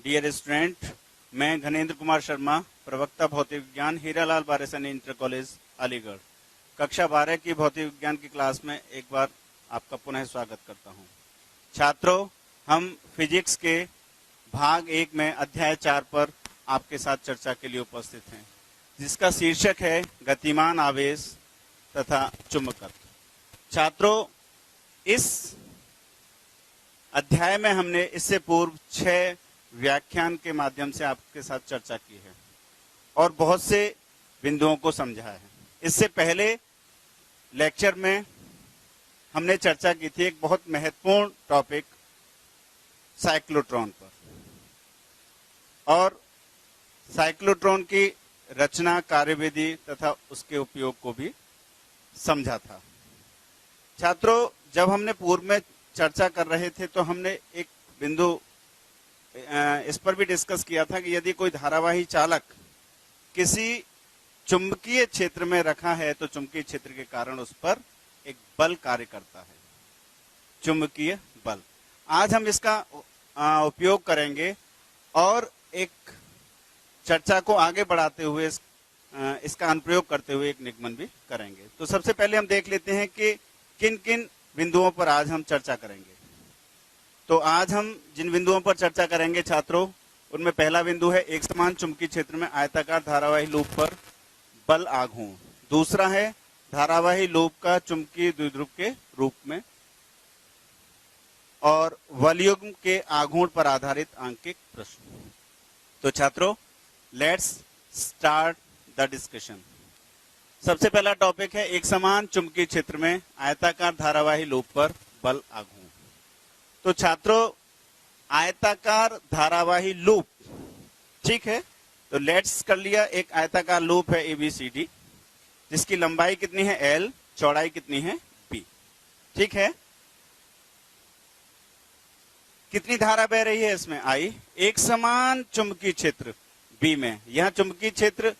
Dear student, मैं घनेंद्र कुमार शर्मा, प्रवक्ता भौतिक विज्ञान, हीरालाल बारेसैनी इंटर कॉलेज अलीगढ़, कक्षा 12 की भौतिक विज्ञान की क्लास में एक बार आपका पुनः स्वागत करता हूं। छात्रों, हम फिजिक्स के भाग 1 में अध्याय 4 पर आपके साथ चर्चा के लिए उपस्थित हैं, जिसका शीर्षक है गतिमान आवेश तथा चुंबकत्व। छात्रों, इस अध्याय में हमने इससे पूर्व 6 व्याख्यान के माध्यम से आपके साथ चर्चा की है और बहुत से बिंदुओं को समझा है। इससे पहले लेक्चर में हमने चर्चा की थी एक बहुत महत्वपूर्ण टॉपिक साइक्लोट्रॉन पर, और साइक्लोट्रॉन की रचना, कार्यविधि तथा उसके उपयोग को भी समझा था। छात्रों, जब हमने पूर्व में चर्चा कर रहे थे तो हमने एक बिंदु इस पर भी डिस्कस किया था कि यदि कोई धारावाही चालक किसी चुंबकीय क्षेत्र में रखा है तो चुंबकीय क्षेत्र के कारण उस पर एक बल कार्य करता है, चुंबकीय बल। आज हम इसका उपयोग करेंगे और एक चर्चा को आगे बढ़ाते हुए इसका अनुप्रयोग करते हुए एक निगमन भी करेंगे। तो सबसे पहले हम देख लेते हैं कि किन किन बिंदुओं पर आज हम चर्चा करेंगे। तो आज हम जिन बिंदुओं पर चर्चा करेंगे छात्रों, उनमें पहला बिंदु है एक समान चुंबकीय क्षेत्र में आयताकार धारावाही लूप पर बल आघूर्ण। दूसरा है धारावाही लूप का चुंबकीय द्विध्रुव के रूप में और वलयुग्म के आघूर्ण पर आधारित आंकिक प्रश्न। तो छात्रों, लेट्स स्टार्ट द डिस्कशन। सबसे पहला टॉपिक है एक समान चुंबकीय क्षेत्र में आयताकार धारावाही लूप पर बल आघूर्ण। तो छात्रों, आयताकार धारावाही लूप, ठीक है, तो लेट्स कर लिया एक आयताकार लूप है ABCD, जिसकी लंबाई कितनी है L, चौड़ाई कितनी है B, ठीक है। कितनी धारा बह रही है इसमें I। एक समान चुंबकीय क्षेत्र B में, यहां चुंबकीय क्षेत्र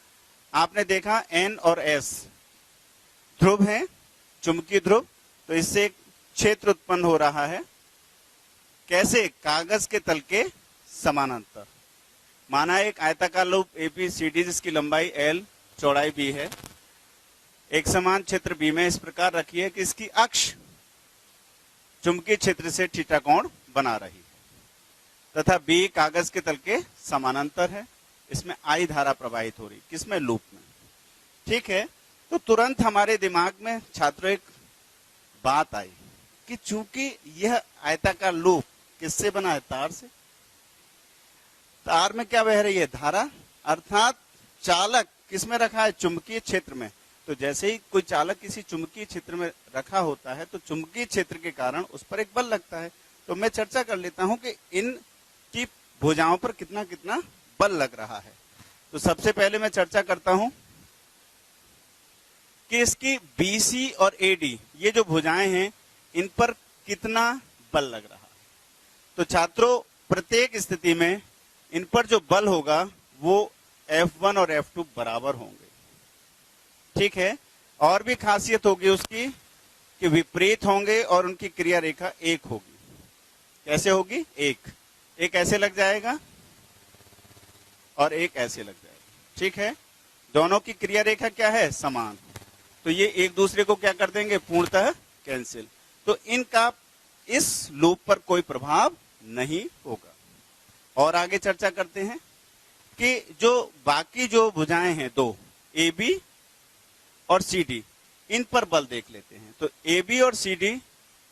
आपने देखा N और S ध्रुव हैं, चुंबकीय ध्रुव, तो इससे एक क्षेत्र उत्पन्न हो रहा है। कैसे? कागज के तल के समानांतर। माना एक आयताकार लूप ABCD जिसकी लंबाई L, चौड़ाई B है, एक समान क्षेत्र B में इस प्रकार रखी है कि इसकी अक्ष चुंबकीय क्षेत्र से थीटा कोण बना रही है तथा B कागज के तल के समानांतर है। इसमें I धारा प्रवाहित हो रही, किसमें? लूप में, ठीक है। तो तुरंत हमारे दिमाग में छात्रों एक बात आई कि चूंकि यह आयताकार लूप किससे बना है? तार से। तार में क्या बह रही है? धारा, अर्थात चालक किसमें रखा है? चुंबकीय क्षेत्र में। तो जैसे ही कोई चालक किसी चुंबकीय क्षेत्र में रखा होता है तो चुंबकीय क्षेत्र के कारण उस पर एक बल लगता है। तो मैं चर्चा कर लेता हूं कि इन की भुजाओं पर कितना कितना बल लग रहा है। तो सबसे पहले मैं चर्चा करता हूं कि इसकी BC और AD, ये जो भुजाएं हैं, इन पर कितना बल लग रहा है। तो छात्रों, प्रत्येक स्थिति में इन पर जो बल होगा वो F1 और F2 बराबर होंगे, ठीक है। और भी खासियत होगी उसकी कि विपरीत होंगे और उनकी क्रिया रेखा एक होगी। कैसे होगी? एक ऐसे लग जाएगा और एक ऐसे लग जाएगा, ठीक है। दोनों की क्रिया रेखा क्या है? समान। तो ये एक दूसरे को क्या कर देंगे? पूर्णतः कैंसिल। तो इनका इस लूप पर कोई प्रभाव नहीं होगा। और आगे चर्चा करते हैं कि जो बाकी जो भुजाएं हैं दो, AB और CD, इन पर बल देख लेते हैं। तो AB और CD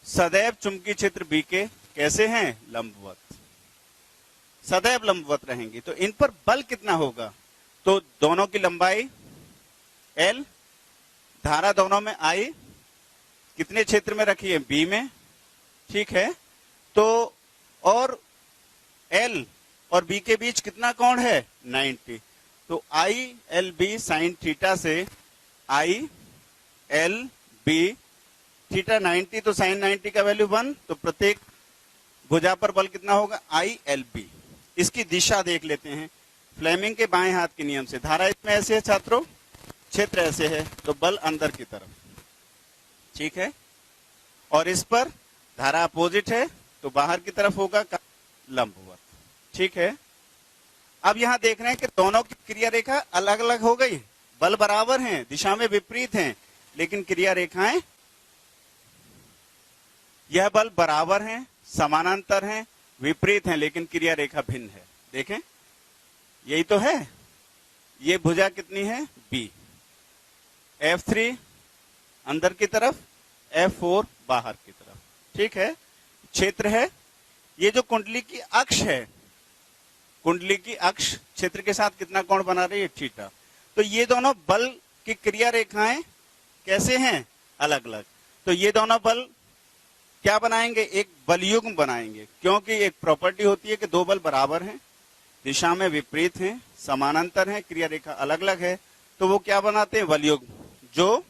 सदैव चुंबकीय क्षेत्र B के कैसे हैं? लंबवत, सदैव लंबवत रहेंगी। तो इन पर बल कितना होगा? तो दोनों की लंबाई L, धारा दोनों में I, कितने क्षेत्र में रखी है? B में, ठीक है। तो और L और B के बीच कितना कोण है? 90। तो ILB sin थीटा से ILB थीटा 90, तो sin 90 का वैल्यू 1। तो प्रत्येक भुजा पर बल कितना होगा? ILB। इसकी दिशा देख लेते हैं फ्लेमिंग के बाएं हाथ के नियम से। धारा इसमें ऐसे है छात्रों, क्षेत्र ऐसे है, तो बल अंदर की तरफ, ठीक है। और इस पर धारा अपोजिट है तो बाहर की तरफ होगा लंबवत, ठीक है। अब यहां देख रहे हैं कि दोनों की क्रिया रेखा अलग अलग हो गई, बल बराबर हैं, दिशा में विपरीत हैं, लेकिन क्रिया रेखाएं, यह बल बराबर हैं, समानांतर हैं, विपरीत हैं, लेकिन क्रिया रेखा भिन्न है। देखें, यही तो है। ये भुजा कितनी है? बी। F3 अंदर की तरफ, F4 बाहर की तरफ, ठीक है। क्षेत्र है, ये जो कुंडली की अक्ष है, कुंडली की अक्ष क्षेत्र के साथ कितना कोण बना रही है? थीटा। तो ये दोनों बल की क्रिया रेखाएं कैसे हैं? अलग अलग। तो ये दोनों बल क्या बनाएंगे? एक बलयुग्म बनाएंगे, क्योंकि एक प्रॉपर्टी होती है कि दो बल बराबर हैं, दिशा में विपरीत हैं, समानांतर हैं, क्रिया रेखा अलग अलग है, तो वो क्या बनाते हैं? बलयुग्म, जो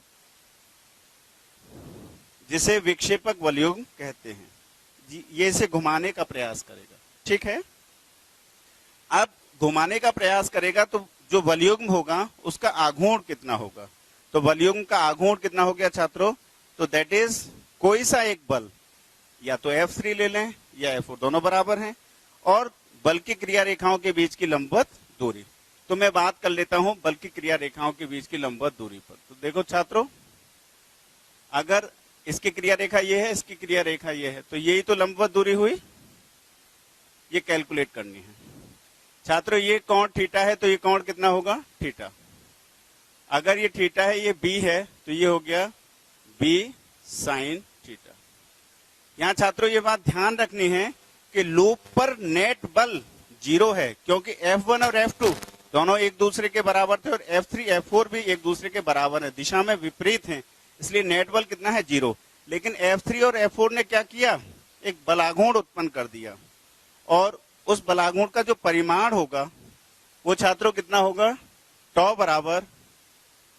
जिसे विक्षेपक बलयुग्म कहते हैं। ये इसे घुमाने का प्रयास करेगा, ठीक है। अब घुमाने का प्रयास करेगा तो जो बलयुग्म होगा उसका आघूर्ण कितना होगा? तो बलयुग्म का आघूर्ण कितना हो गया छात्रों? तो दैट इज कोई सा एक बल, या तो F3 ले लें या F4, दोनों बराबर हैं, और बल की क्रिया रेखाओं के बीच की लंबवत दूरी। तो मैं बात कर लेता हूं बल की क्रिया रेखाओं के बीच की लंबवत दूरी पर। तो देखो छात्रों, अगर इसकी क्रिया रेखा ये है, इसकी क्रिया रेखा ये है, तो यही तो लंबवत दूरी हुई, ये कैलकुलेट करनी है छात्रों। ये कोण थीटा है, तो ये कोण कितना होगा? थीटा। अगर ये थीटा है, ये बी है, तो ये हो गया बी साइन थीटा। यहां छात्रों ये बात ध्यान रखनी है कि लूप पर नेट बल 0 है, क्योंकि F1 और F2 दोनों एक दूसरे के बराबर थे, और F3 F4 भी एक दूसरे के बराबर है, दिशा में विपरीत हैं, इसलिए नेट बल कितना है? 0। लेकिन F3 और F4 ने क्या किया? एक बलाघूर्ण उत्पन्न कर दिया, और उस बलाघूर्ण का जो परिमाण होगा वो छात्रों कितना होगा? टॉ बराबर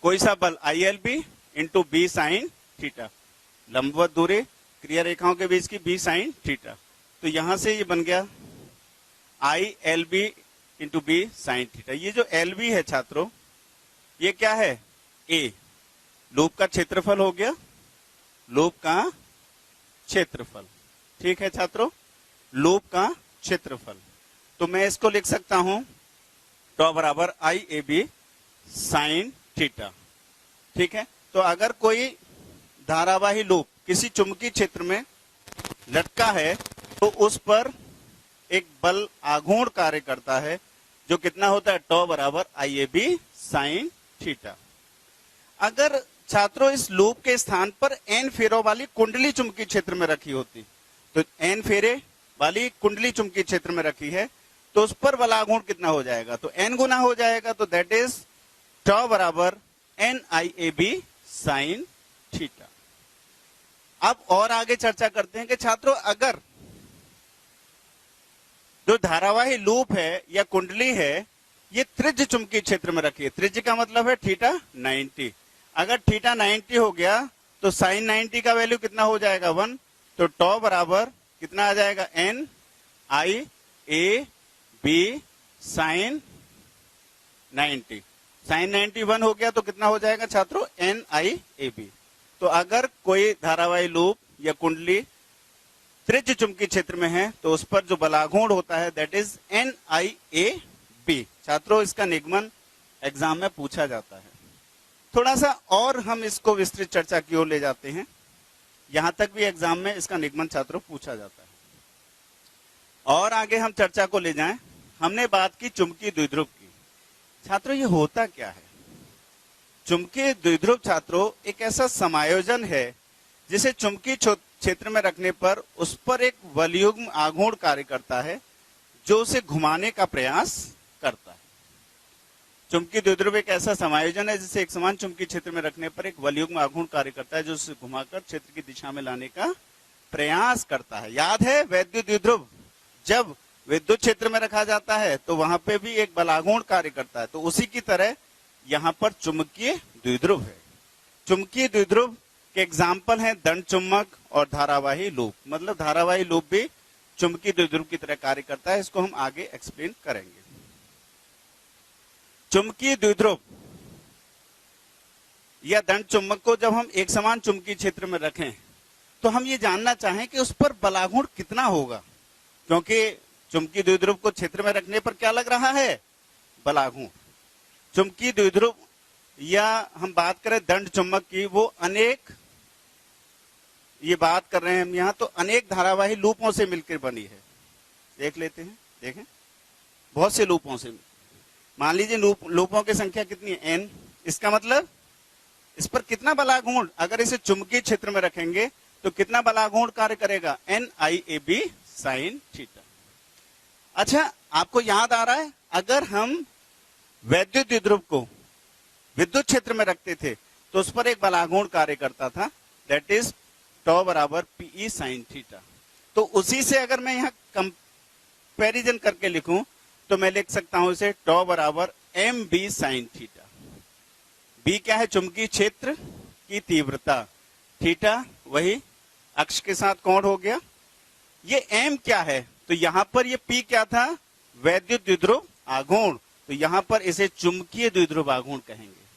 कोई सा बल ILB into B sine theta, लंबवत दूरी क्रिया रेखाओं के बीच की बी साइन थीटा। तो यहां से ये बन गया ILB into B sine theta. ये जो LB है छात्रों, ये क्या है? A, लूप का क्षेत्रफल हो गया, लूप का क्षेत्रफल, ठीक है छात्रों, लूप का क्षेत्रफल। तो मैं इसको लिख सकता हूं टॉ बराबर IAB साइन थीटा, ठीक है। तो अगर कोई धारावाही लूप किसी चुंबकीय क्षेत्र में लटका है, तो उस पर एक बल आघूर्ण कार्य करता है, जो कितना होता है? टॉ बराबर IAB साइन थीटा। अगर छात्रों इस लूप के स्थान पर n फेरों वाली कुंडली चुंबकीय क्षेत्र में रखी होती, तो n फेरे वाली कुंडली चुंबकीय क्षेत्र में रखी है, तो उस पर बल आघूर्ण कितना हो जाएगा? तो n गुना हो जाएगा, तो दैट इज टॉ बराबर NIAB साइन थीटा। अब और आगे चर्चा करते हैं कि छात्रों अगर जो धारावाही लूप है या कुंडली है, ये त्रिज्य चुंबकीय क्षेत्र में रखी है, त्रिज्य का मतलब है थीटा 90। अगर थीटा 90 हो गया तो साइन 90 का वैल्यू कितना हो जाएगा? 1। तो टॉ बराबर कितना आ जाएगा? NIAB sign 90। साइन 90 1 हो गया तो कितना हो जाएगा छात्रों? NIAB। तो अगर कोई धारावाही लूप या कुंडली त्रिज्य चुंबकीय क्षेत्र में है, तो उस पर जो बलाघूर्ण होता है दैट इज NIAB। छात्रों इसका निगमन एग्जाम में पूछा जाता है। थोड़ा सा और हम इसको विस्तृत चर्चा की ओर ले जाते हैं, यहां तक भी एग्जाम में इसका निगमन छात्रों पूछा जाता है। और आगे हम चर्चा को ले जाएं, हमने बात की चुंबकीय द्विध्रुव की। छात्रों ये होता क्या है? चुंबकीय द्विध्रुव छात्रों एक ऐसा समायोजन है जिसे चुंबकीय क्षेत्र में रखने पर उस पर एक बलयुग्म आघूर्ण कार्य करता है, जो उसे घुमाने का प्रयास करता है। चुंबकीय द्विध्रुव एक ऐसा समायोजन है जिसे एक समान चुंबकीय क्षेत्र में रखने पर एक बलयुग्म आघूर्ण कार्य करता है, जो उसे घुमाकर क्षेत्र की दिशा में लाने का प्रयास करता है। याद है वैद्युत द्विध्रुव, जब विद्युत क्षेत्र में रखा जाता है तो वहां पे भी एक बलाघूर्ण कार्य करता है, तो उसी की तरह यहाँ पर चुंबकीय द्विध्रुव है। चुंबकीय द्विध्रुव के एग्जाम्पल हैं दंड चुंबक और धारावाही लूप। मतलब धारावाही लूप भी चुंबकीय द्विध्रुव की तरह कार्य करता है, इसको हम आगे एक्सप्लेन करेंगे। चुंबकीय द्विध्रुव या दंड चुंबक को जब हम एक समान चुंबकीय क्षेत्र में रखें, तो हम ये जानना चाहें कि उस पर बलाघूर्ण कितना होगा, क्योंकि चुंबकीय द्विध्रुव को क्षेत्र में रखने पर क्या लग रहा है? बलाघूर्ण। चुंबकीय द्विध्रुव या हम बात करें दंड चुंबक की, वो अनेक, ये बात कर रहे हैं हम यहाँ, तो अनेक धारावाही लूपों से मिलकर बनी है। देख लेते हैं, देखें, बहुत से लूपों से। मान लीजिए लूपों की संख्या कितनी है? n। इसका मतलब इस पर कितना बलाघूर्ण, अगर इसे चुंबकीय क्षेत्र में रखेंगे तो कितना बलाघूर्ण कार्य करेगा? NIAB sin theta. अच्छा, आपको याद आ रहा है, अगर हम वैद्युत द्विध्रुव को विद्युत क्षेत्र में रखते थे तो उस पर एक बलाघूर्ण कार्य करता था, दैट इज टॉ बराबर PE sin थीटा। तो उसी से अगर मैं यहाँ कंपैरिजन करके लिखूं तो मैं लिख सकता हूं इसे टॉ बराबर MB sin थीटा। B क्या है? चुंबकीय क्षेत्र की तीव्रता, थीटा वही अक्ष के साथ कोण हो गया। ये M क्या है? तो यहां पर ये P क्या था? वैद्युत द्विध्रुव आघूर्ण, तो यहां पर इसे चुंबकीय द्विध्रुव आघूर्ण कहेंगे।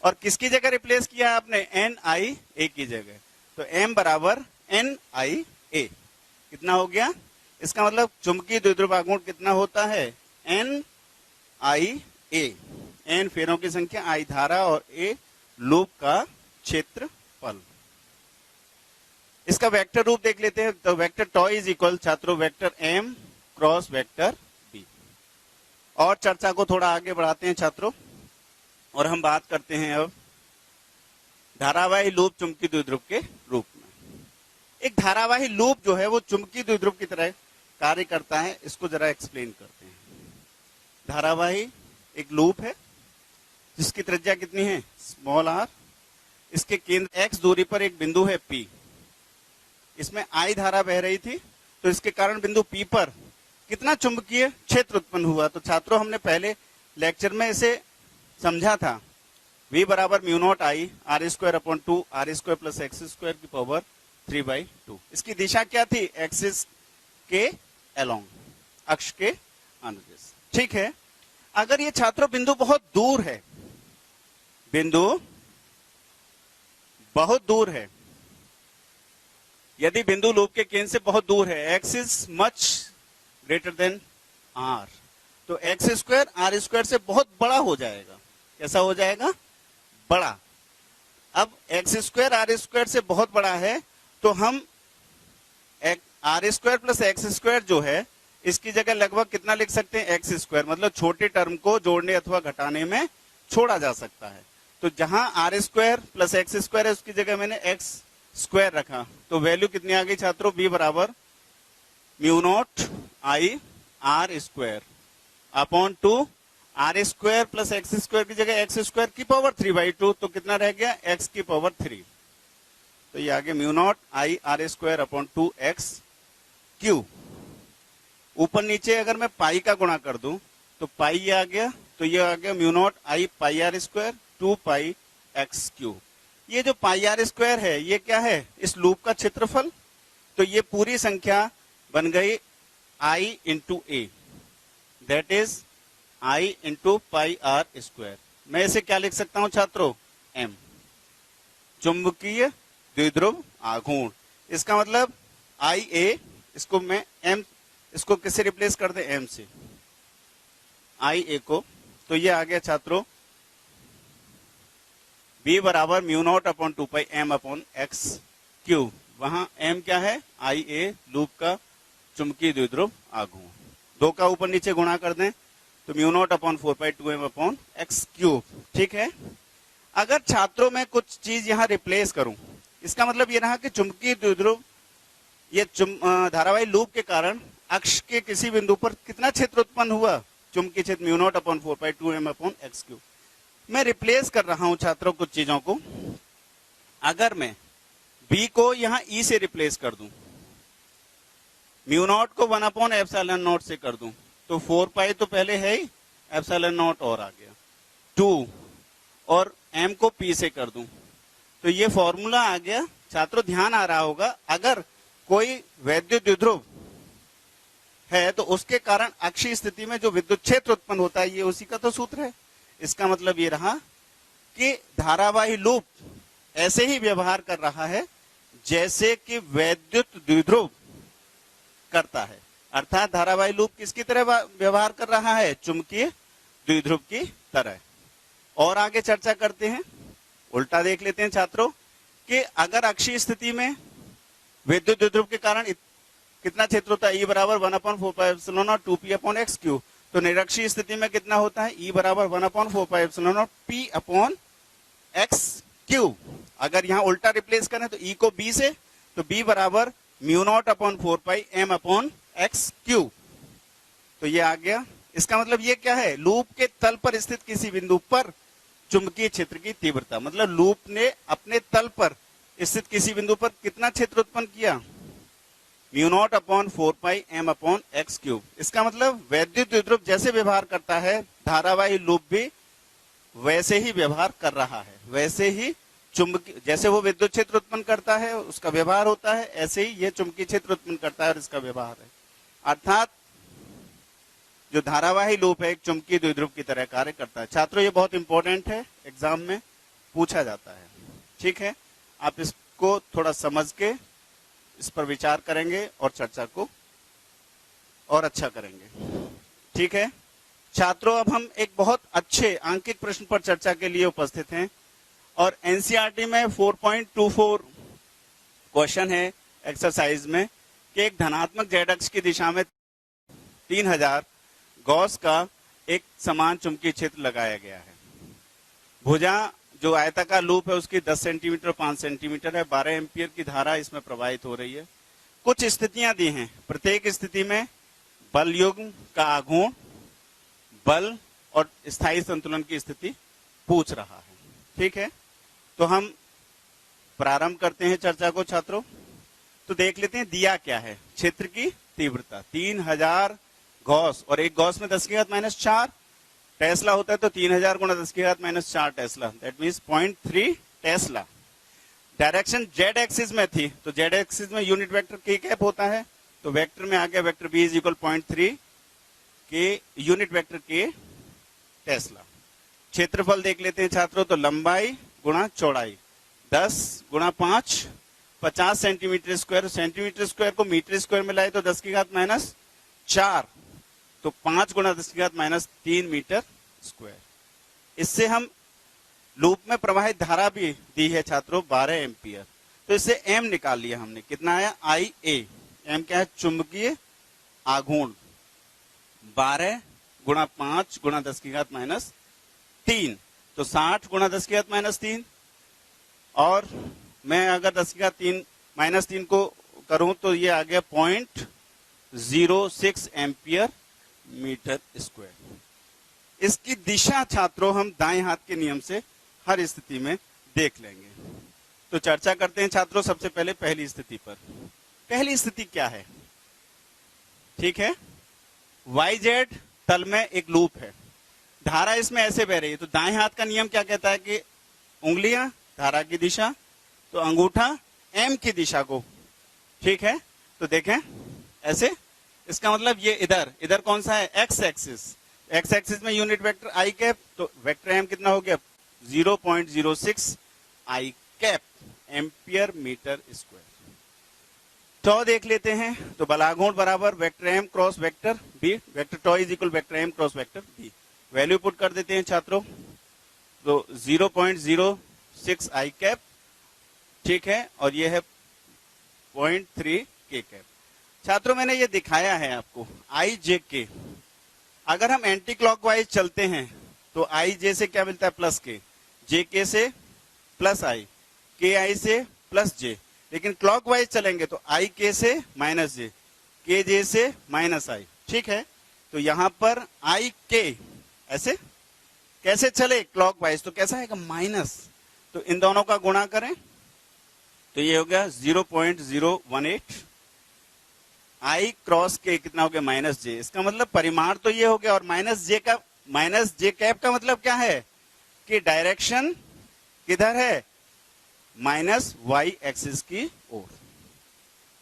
और किसकी जगह रिप्लेस किया आपने? NIA की जगह, तो M बराबर NIA। कितना हो गया? इसका मतलब चुंबकीय द्विध्रुव आघूर्ण कितना होता है? NIA। N फेरों की संख्या, I धारा और A लूप का क्षेत्रफल। इसका वेक्टर रूप देख लेते हैं। तो वेक्टर टॉ इज इक्वल, छात्रों, vector M cross vector B। और चर्चा को थोड़ा आगे बढ़ाते हैं छात्रों, और हम बात करते हैं अब धारावाही लूप चुंबकीय द्विध्रुव के रूप में। एक धारावाही लूप जो है वो चुंबकीय द्विध्रुव की तरह कार्य करता है। इसको जरा एक्सप्लेन करते हैं। धारावाही एक लूप है जिसकी त्रिज्या कितनी है? Small r। इसके केंद्र x दूरी पर एक बिंदु है P। इसमें I धारा बह रही थी, तो इसके कारण बिंदु P पर कितना चुंबकीय क्षेत्र उत्पन्न हुआ? तो छात्रों, हमने पहले लेक्चर में इसे समझा था। V बराबर mu naught I R square upon 2 R square plus x square की पावर 3/2। इसकी दिशा क्या थी? एक्सिस के अलोंग, अक्ष के अनुदिश। ठीक है। अगर ये छात्रों बिंदु बहुत दूर है, बिंदु बहुत दूर है, यदि बिंदु लूप के केंद्र से बहुत दूर है, x is much greater than r, तो एक्स स्क्वायर R स्क्वायर से बहुत बड़ा हो जाएगा। कैसा हो जाएगा? बड़ा। अब एक्स स्क्वायर R स्क्वायर से बहुत बड़ा है, तो हम R square plus x square जो है, इसकी जगह लगभग कितना लिख सकते हैं? X square. मतलब छोटे टर्म को जोड़ने अथवा घटाने में छोड़ा जा सकता है। तो जहां R square plus x square है, उसकी जगह मैंने एक्स स्क्वायर रखा, तो वैल्यू कितनी आ गई छात्रों? V बराबर mu naught I R square upon 2 R square plus x square की जगह एक्स स्क्वायर की पावर 3/2, तो कितना रह गया? x की पावर 3। तो ये आगे mu naught I R square upon 2x cube. ऊपर नीचे अगर मैं पाई का गुणा कर दूं तो पाई ये आ गया, तो ये आ गया mu naught I pi R square 2 pi x cube. ये जो पाई आर स्क्वायर है, ये क्या है? इस लूप का क्षेत्रफल। तो ये पूरी संख्या बन गई I into A, that is I into pi R square. मैं इसे क्या लिख सकता हूं छात्रों? M, चुंबकीय द्विध्रुव आघूर्ण। इसका मतलब IA, इसको मैं M, इसको किससे रिप्लेस कर दे? M से, IA को। तो ये आ गया छात्रों B बराबर म्यू नॉट अपॉन 2 पाई M अपॉन एक्स क्यूब। वहां M क्या है? IA लूप का चुंबकीय द्विध्रुव आघूर्ण। 2 का ऊपर नीचे गुणा कर दें तो म्यू नॉट अपॉन 4 पाई 2M अपॉन एक्स क्यूब। ठीक है। अगर छात्रों में कुछ चीज यहां रिप्लेस करूं, इसका मतलब ये रहा कि चुंबकीय द्विध्रुव, ये धारावाही लूप के कारण अक्ष के किसी बिंदु पर कितना क्षेत्र उत्पन्न हुआ? चुंबकीय क्षेत्र म्यू नॉट अपॉन 4 पाई 2M अपॉन एक्स क्यूब। मैं रिप्लेस कर रहा हूं छात्रों कुछ चीजों को। अगर मैं B को यहां E से रिप्लेस कर दूं, म्यू नॉट को 1 अपॉन एप्सिलॉन नॉट से कर दूं, तो 4 पाई तो पहले है ही, एप्सिलॉन नॉट और आ गया 2, और M को P से कर दूं, तो ये फॉर्मूला आ गया। छात्रों ध्यान आ रहा होगा, अगर कोई वैद्युत द्विध्रुव है तो उसके कारण अक्षीय स्थिति में जो विद्युत क्षेत्र उत्पन्न होता है, ये उसी का तो सूत्र है। इसका मतलब ये रहा कि धारावाही लूप ऐसे ही व्यवहार कर रहा है जैसे कि वैद्युत द्विध्रुव करता है। अर्थात धारावाही लूप किसकी तरह व्यवहार कर रहा है? चुंबकीय द्विध्रुव की तरह। और आगे चर्चा करते हैं, उल्टा देख लेते हैं छात्रों कि अगर अक्षीय स्थिति में विद्युत द्विध्रुव के कारण कितना क्षेत्र होता है? E बराबर 1/4πε0 2p/x3। तो निरक्षीय स्थिति में कितना होता है? E बराबर 1/4πε0 p/x3। अगर यहाँ उल्टा रिप्लेस करें तो E को B से, तो B बराबर μ0/4πm/x3। तो ये आ गया। इसका मतलब ये क्या है? लूप के तल पर स्थित किसी बिंदु पर चुंबकीय क्षेत्र की तीव्रता, मतलब लूप ने अपने तल पर स्थित किसी बिंदु पर कितना क्षेत्र उत्पन्न किया? μ0/4πm/x3। इसका मतलब वैद्युत द्विध्रुव जैसे व्यवहार करता है, धारावाही लूप भी वैसे ही व्यवहार कर रहा है। वैसे ही चुंबकीय, जैसे वो विद्युत क्षेत्र उत्पन्न करता है उसका व्यवहार होता है, ऐसे ही ये चुंबकीय क्षेत्र उत्पन्न करता है और इसका व्यवहार है। अर्थात जो धारावाही लूप है एक चुंबकीय द्विध्रुव की तरह कार्य करता है। छात्रों ये बहुत इंपॉर्टेंट है, एग्जाम में पूछा जाता है। ठीक है, आप इसको थोड़ा समझ के इस पर विचार करेंगे और चर्चा को और अच्छा करेंगे। ठीक है छात्रों, अब हम एक बहुत अच्छे आंकिक प्रश्न पर चर्चा के लिए उपस्थित हैं और एनसीईआरटी में 4.24 क्वेश्चन है एक्सरसाइज में कि एक धनात्मक जेड अक्ष की दिशा में 3000 गॉस का एक समान चुंबकीय क्षेत्र लगाया गया है। भुजा जो आयताकार लूप है उसकी 10 सेंटीमीटर 5 सेंटीमीटर है। 12 एम्पियर की धारा इसमें प्रवाहित हो रही है। कुछ स्थितियां दी हैं, प्रत्येक स्थिति में बल युग्म का आघूर्ण, बल और स्थायी संतुलन की स्थिति पूछ रहा है। ठीक है, तो हम प्रारंभ करते हैं चर्चा को छात्रों। तो देख लेते हैं दिया क्या है। क्षेत्र की तीव्रता 3000 गॉस, और एक गॉस में 10⁻⁻⁴ टेस्ला होता है, तो 3000 गुणा 10⁻⁴ Tesla, that means 0.3 Tesla. Direction Z axis में थी, तो जेड एक्सिस में यूनिट वेक्टर के कैप होता है, तो वेक्टर में आ गया वेक्टर बी इज इक्वल 0.3 के यूनिट वेक्टर के टेस्ला। क्षेत्रफल देख लेते हैं छात्रों, तो लंबाई गुणा चौड़ाई 10 गुणा 5 50 सेंटीमीटर स्क्वायर। सेंटीमीटर स्क्वायर को मीटर स्क्वायर में लाए तो 10⁻⁴, तो 5 गुणा 10⁻³ मीटर स्क्वायर। इससे हम लूप में प्रवाहित धारा भी दी है छात्रों 12 एम्पियर, तो इससे एम निकाल लिया हमने। कितना आया? IA। एम क्या है? चुंबकीय आघूर्ण 12 गुणा 5 गुणा 10⁻³ तो 60 गुणा 10⁻³ और मैं अगर 10⁻³ को करूं तो ये आ गया 0.06 एम्पियर मीटर स्क्वायर। इसकी दिशा छात्रों हम दाएं हाथ के नियम से हर स्थिति में देख लेंगे। तो चर्चा करते हैं छात्रों सबसे पहले पहली स्थिति पर। पहली स्थिति क्या है? ठीक है, YZ तल में एक लूप है, धारा इसमें ऐसे बह रही है, तो दाएं हाथ का नियम क्या कहता है कि उंगलियां धारा की दिशा, तो अंगूठा M की दिशा को। ठीक है, तो देखें ऐसे, इसका मतलब ये इधर कौन सा है? X axis. एक्स एक्सिस में यूनिट वेक्टर आई कैप, तो वेक्टर एम कितना हो गया? 0.06 I cap ampere metre square. Tau देख लेते हैं, तो बलाघूर्ण बराबर vector M cross vector B, vector tau is equal vector M cross vector B. Value put कर देते हैं छात्रों, तो 0.06 आई कैप। ठीक है, और ये है 0.3 के कैप। छात्रों मैंने ये दिखाया है आपको IJ अगर हम एंटी क्लॉकवाइज चलते हैं तो IJ से क्या मिलता है? प्लस के, JK से प्लस I, KI से प्लस J। लेकिन क्लॉकवाइज चलेंगे तो IK से माइनस J, KJ से माइनस I। ठीक है, तो यहां पर IK ऐसे कैसे चले क्लॉकवाइज, तो कैसा है? माइनस, तो इन दोनों का गुणा करें तो ये हो गया 0.018 I क्रॉस के कितना हो गया? -J। इसका मतलब परिमाण तो ये हो गया, और -J कैप का मतलब क्या है कि डायरेक्शन किधर है? -Y एक्सिस की ओर।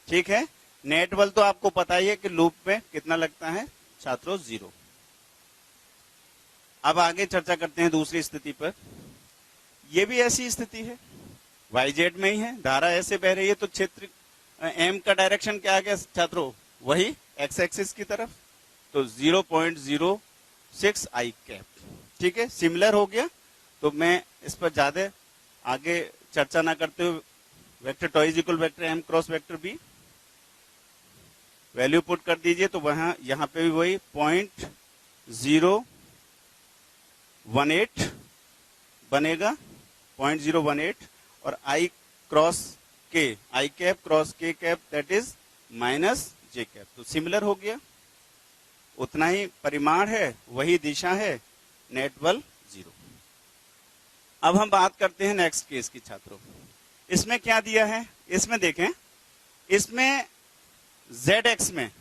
ठीक है, नेट बल तो आपको पता ही है कि लूप में कितना लगता है छात्रों? 0। अब आगे चर्चा करते हैं दूसरी स्थिति पर। यह भी ऐसी स्थिति है, YZ में ही है, धारा ऐसे बह रही है, तो क्षेत्र M का डायरेक्शन क्या आ गया छात्रों? वही एक्स एक्सिस की तरफ, तो 0.06 आई कैप। ठीक है, सिमिलर हो गया। तो मैं इस पर ज्यादा आगे चर्चा ना करते हुए vector tau is equal vector M cross vector B value put कर दीजिए। तो वहां यहां पे भी वही 0.018 बनेगा, 0.018, और आई क्रॉस के, आई कैप क्रॉस के cap, that is minus J cap. तो सिमिलर हो गया, उतना ही परिमाण है, वही दिशा है, नेट बल 0। अब हम बात करते हैं नेक्स्ट केस की छात्रों। इसमें क्या दिया है, इसमें देखें, इसमें ZX में,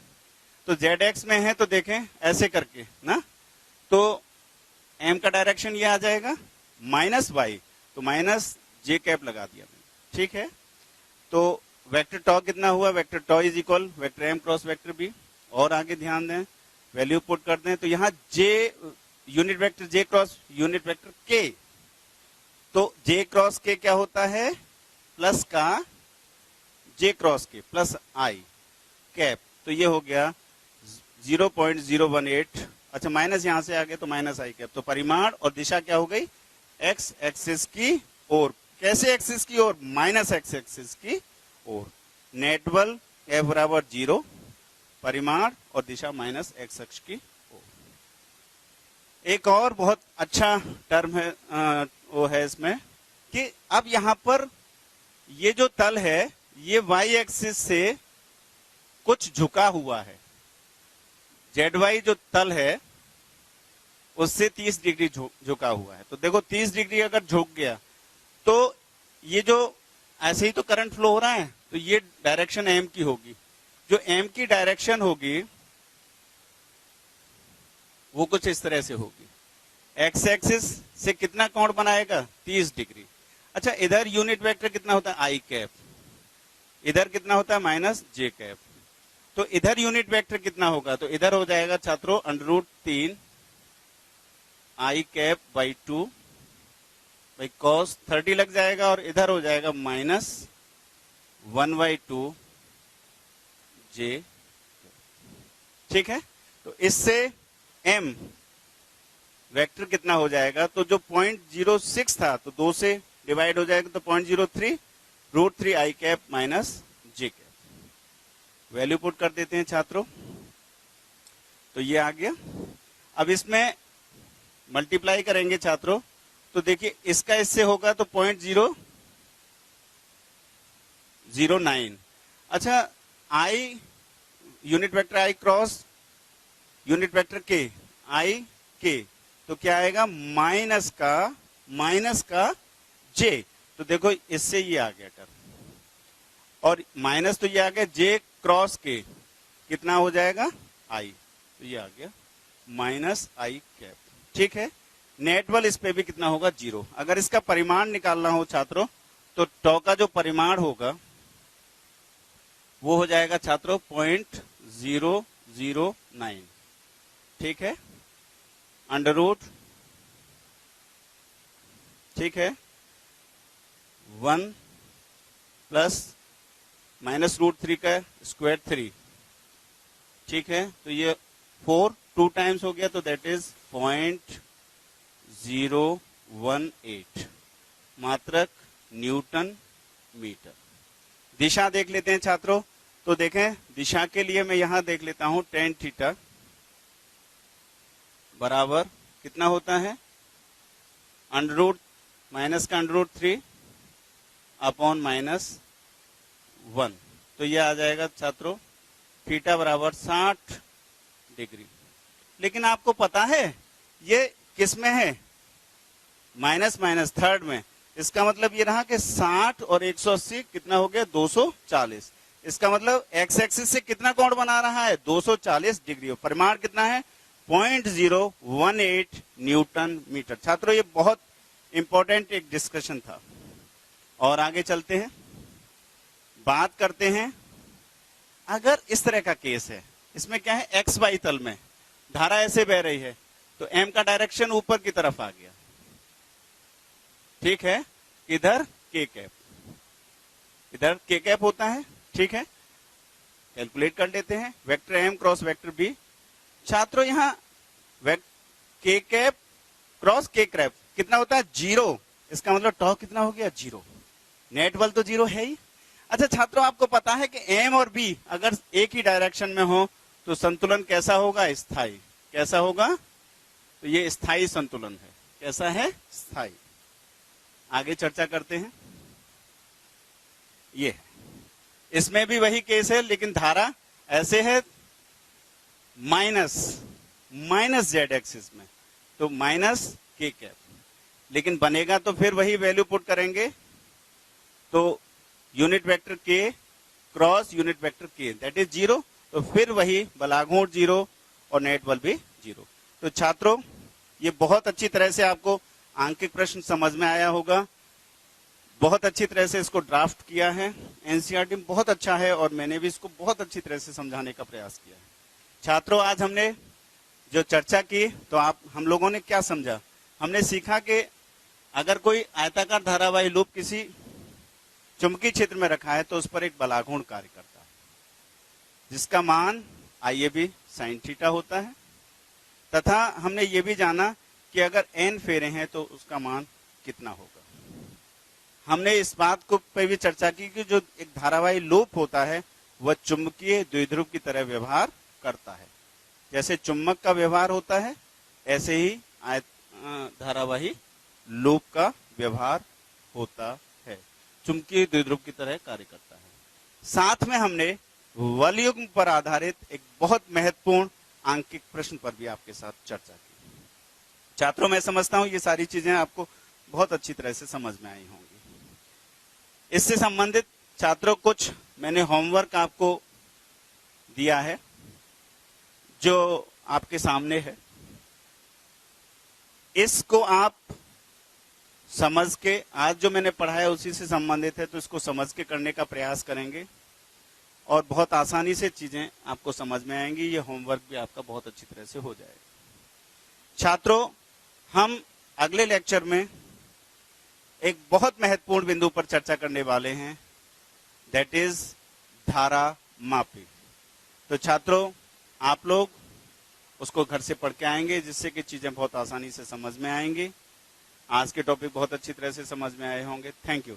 तो ZX में है तो देखें ऐसे करके ना, तो M का डायरेक्शन ये आ जाएगा -y, तो माइनस जे कैप लगा दिया मैंने। ठीक है, तो वेक्टर टॉ कितना हुआ, vector tau is equal vector M cross vector B. और आगे ध्यान दें, वैल्यू पुट कर दें, तो यहां जे यूनिट वेक्टर जे क्रॉस यूनिट वेक्टर के, तो जे क्रॉस के क्या होता है, प्लस का जे क्रॉस के प्लस आई कैप, तो ये हो गया 0.018। अच्छा, माइनस यहां से आ गया तो माइनस आई कैप। तो परिमाण और दिशा क्या हो गई, एक्स एक्सिस की ओर। कैसे एक्सिस की ओर, माइनस एक्स एक्सिस की ओर। नेट बल F बराबर 0, परिमाण और दिशा माइनस एक्स अक्ष की ओर। एक और बहुत अच्छा टर्म है, वो है इसमें कि अब यहां पर ये जो तल है ये y एक्सिस से कुछ झुका हुआ है। ZY जो तल है उससे 30 डिग्री झुका हुआ है। तो देखो 30 डिग्री अगर झुक गया तो ये जो ऐसे ही तो करंट फ्लो हो रहा है, तो ये डायरेक्शन M की होगी। जो M की डायरेक्शन होगी वो कुछ इस तरह से होगी। एक्स एक्सिस से कितना कोण बनाएगा, 30 डिग्री। अच्छा, इधर यूनिट वेक्टर कितना होता है, आई कैप, इधर कितना होता है, माइनस जे कैप। तो इधर यूनिट वेक्टर कितना होगा, तो इधर हो जाएगा छात्रों √3 आई कैप बाई 2 बाई कॉस 30 लग जाएगा, और इधर हो जाएगा -1/2 जे। ठीक है, तो इससे m वेक्टर कितना हो जाएगा, तो जो 0.06 था तो 2 से डिवाइड हो जाएगा, तो 0.03 √3 आई कैप माइनस जे कैप। वैल्यू पुट कर देते हैं छात्रों, तो ये आ गया। अब इसमें मल्टीप्लाई करेंगे छात्रों, तो देखिए इसका इससे होगा तो 0.009। अच्छा, I unit vector I cross unit vector के आई के, तो क्या आएगा, माइनस का जे। तो देखो इससे ये आ गया टर्म, और माइनस तो ये आ गया, जे क्रॉस के कितना हो जाएगा, आई, तो ये आ गया माइनस आई कैप। ठीक है, नेट बल इस पे भी कितना होगा, 0। अगर इसका परिमाण निकालना हो छात्रों, तो टॉ का जो परिमाण होगा वो हो जाएगा छात्रों 0.009। ठीक है, √ ठीक है 1 प्लस माइनस √3 का स्क्वायर 3। ठीक है, तो ये 4 2 टाइम्स हो गया, तो दैट इज 0.018 मात्रक न्यूटन मीटर। दिशा देख लेते हैं छात्रों, तो देखें दिशा के लिए मैं यहां देख लेता हूं tan थीटा बराबर कितना होता है, √ माइनस का √3 अपॉन -1। तो ये आ जाएगा छात्रों थीटा बराबर 60 डिग्री। लेकिन आपको पता है ये किस में है, माइनस माइनस थर्ड में। इसका मतलब ये रहा कि 60 और 180 कितना हो गया, 240। इसका मतलब एक्स एक्सिस से कितना कोण बना रहा है, 240 डिग्री। परिमाण कितना है, 0.018 न्यूटन मीटर। छात्रों ये बहुत इंपॉर्टेंट एक डिस्कशन था। और आगे चलते हैं, बात करते हैं, अगर इस तरह का केस है, इसमें क्या है, एक्स वाई तल में धारा ऐसे बह रही है, तो एम का डायरेक्शन ऊपर की तरफ आ गया। ठीक है, इधर के कैप, इधर के कैप होता है। ठीक है, कैलकुलेट कर लेते हैं। Vector M cross vector B, छात्रों यहाँ के कैप क्रॉस के क्रैप कितना होता है? 0। इसका मतलब टॉ कितना हो गया? 0। नेट बल तो 0 है ही। अच्छा छात्रों, आपको पता है कि एम और बी अगर एक ही डायरेक्शन में हो तो संतुलन कैसा होगा? स्थायी। कैसा होगा? तो ये स्थायी संतुलन है। कैसा है? स्थायी। आगे चर्चा करते हैं। ये है, इसमें भी वही केस है, लेकिन धारा ऐसे है माइनस जेड एक्सिस में, तो माइनस के कैप, लेकिन बनेगा तो फिर वही वैल्यू पुट करेंगे, तो यूनिट वेक्टर के क्रॉस यूनिट वेक्टर के, दैट इज 0। तो फिर वही बलाघूट 0 और नेट बल भी 0। तो छात्रों, ये बहुत अच्छी तरह से आपको आंकिक प्रश्न समझ में आया होगा। बहुत अच्छी तरह से इसको ड्राफ्ट किया है, एनसीईआरटी में बहुत अच्छा है, और मैंने भी इसको बहुत अच्छी तरह से समझाने का प्रयास किया है। छात्रों, आज हमने जो चर्चा की तो हम लोगों ने क्या समझा? हमने सीखा कि अगर कोई आयताकार धारावाही लूप किसी चुंबकीय क्षेत्र में रखा है तो उस पर एक बलाघूर्ण कार्य करता है, जिसका मान IAB sin थीटा होता है। तथा हमने ये भी जाना कि अगर n फेरे हैं तो उसका मान कितना होगा। हमने इस बात को पे भी चर्चा की कि जो एक धारावाही लूप होता है वह चुंबकीय द्विध्रुव की तरह व्यवहार करता है। जैसे चुंबक का व्यवहार होता है, ऐसे ही धारावाही लूप का व्यवहार होता है, चुंबकीय द्विध्रुव की तरह कार्य करता है। साथ में हमने वलयुग्म पर आधारित एक बहुत महत्वपूर्ण आंकिक प्रश्न पर भी आपके साथ चर्चा की। छात्रों, मैं समझता हूं ये सारी चीजें आपको बहुत अच्छी तरह से समझ में आई होंगी। इससे संबंधित छात्रों कुछ मैंने होमवर्क आपको दिया है जो आपके सामने है। इसको आप समझ के, आज जो मैंने पढ़ाया उसी से संबंधित है, तो इसको समझ के करने का प्रयास करेंगे और बहुत आसानी से चीजें आपको समझ में आएंगी। ये होमवर्क भी आपका बहुत अच्छी तरह से हो जाएगा। छात्रों, हम अगले लेक्चर में एक बहुत महत्वपूर्ण बिंदु पर चर्चा करने वाले हैं, दैट इज धारा मापी। तो छात्रों, आप लोग उसको घर से पढ़ के आएंगे, जिससे कि चीजें बहुत आसानी से समझ में आएंगी। आज के टॉपिक बहुत अच्छी तरह से समझ में आए होंगे। Thank you.